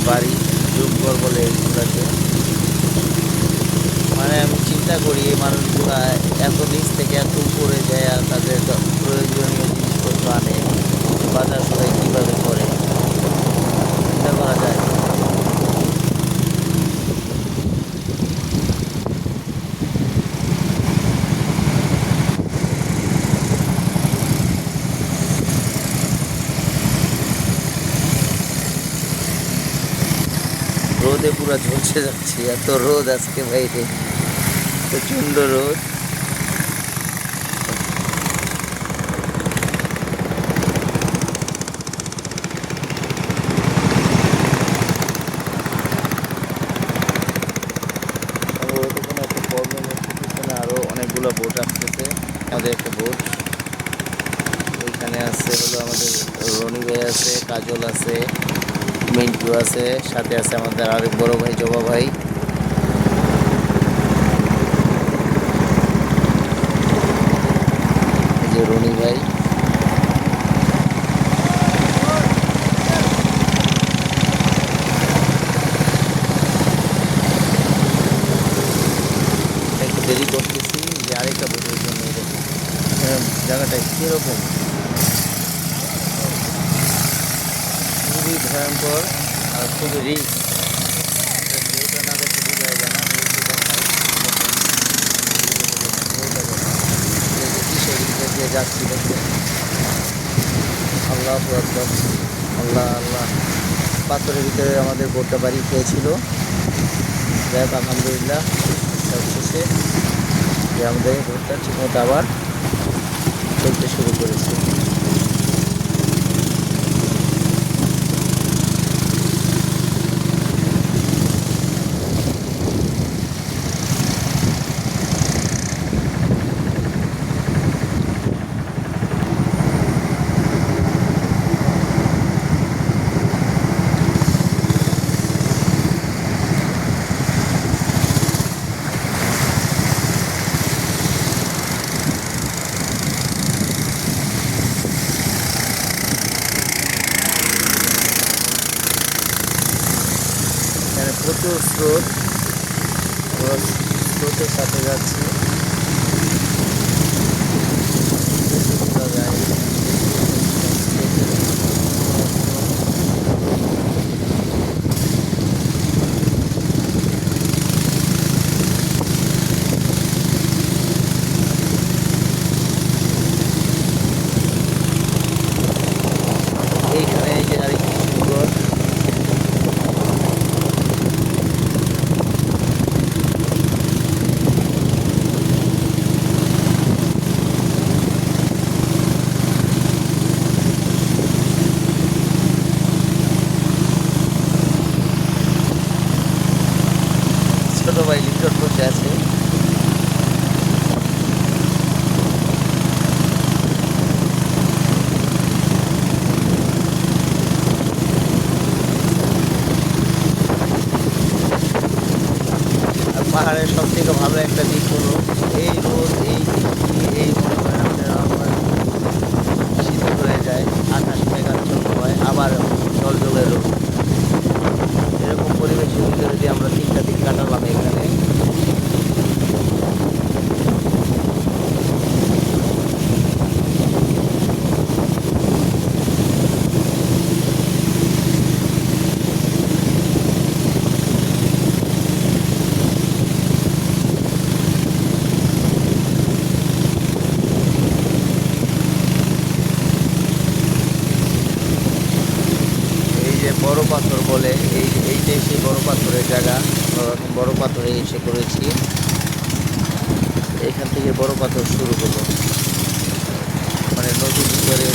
বাড়ি জুমঘর বলে এইগুলাকে। মানে আমি চিন্তা করি এই মানুষগুলা এত নিচ থেকে এত উপরে যায় আর তাদের প্রয়োজনীয় জিনিসপত্র আনে, বাজার সদাই কীভাবে করে চিন্তা করা যায়। রোদে পুরো ঝলসে যাচ্ছি, এত রোদ আজকে বাইরে, প্রচণ্ড রোদ। সম্ভবত কোনো একটা প্রবলেম হচ্ছে, পিছনে আরও অনেকগুলো বোট আসতেছে। আমাদের একটা বোট ওইখানে আছে, হলো আমাদের রনি ভাই আছে, কাজল আছে, মিন্টু আছে, সাথে আছে আমাদের আরেক বড় ভাই জবা ভাই। এই যে রনি ভাই, একটু দেরি করতেছি যে আরেকটা বোটের জন্য। এরকম জায়গাটা কীরকম, খুবই ভয়ঙ্কর আর খুবই রিস্ক। ভিউটা না দেখতে বোঝা যায় না, দিয়ে যাচ্ছি দেখতে। আল্লাহ আকবার, আল্লাহ আল্লাহ। পাথরের ভিতরে আমাদের বোটটা বাড়ি খেয়েছিল, যাই হোক আলহামদুলিল্লাহ সব শেষে যে আমাদের বোটটা ঠিকমতো আবার চলতে শুরু করেছে। এখানে প্রচুর স্রোত, স্রোতের সাথে যাচ্ছি। এইখানে এই যে আরেকটি সুন্দর ছোট ভাই লিফট বসে আছে। আর পাহাড়ের সব থেকে ভালো একটা দিক হলো এই রোদ, এই বৃষ্টি, এই মনে করেন আমাদের আবহাওয়া শীতল হয়ে যায়, আকাশ মেঘাচ্ছন্ন হয়, আবার জল রোদ। এরকম পরিবেশের ভিতরে যদি আমরা 3টা দিন কাটালাম এখানে, বড় পাথর বলে এইটাই সেই বড় পাথরের জায়গা। আমরা এখন বড় পাথরে এসে করেছি, এখান থেকে বড় পাথর শুরু হলো, মানে নদীর ভিতরে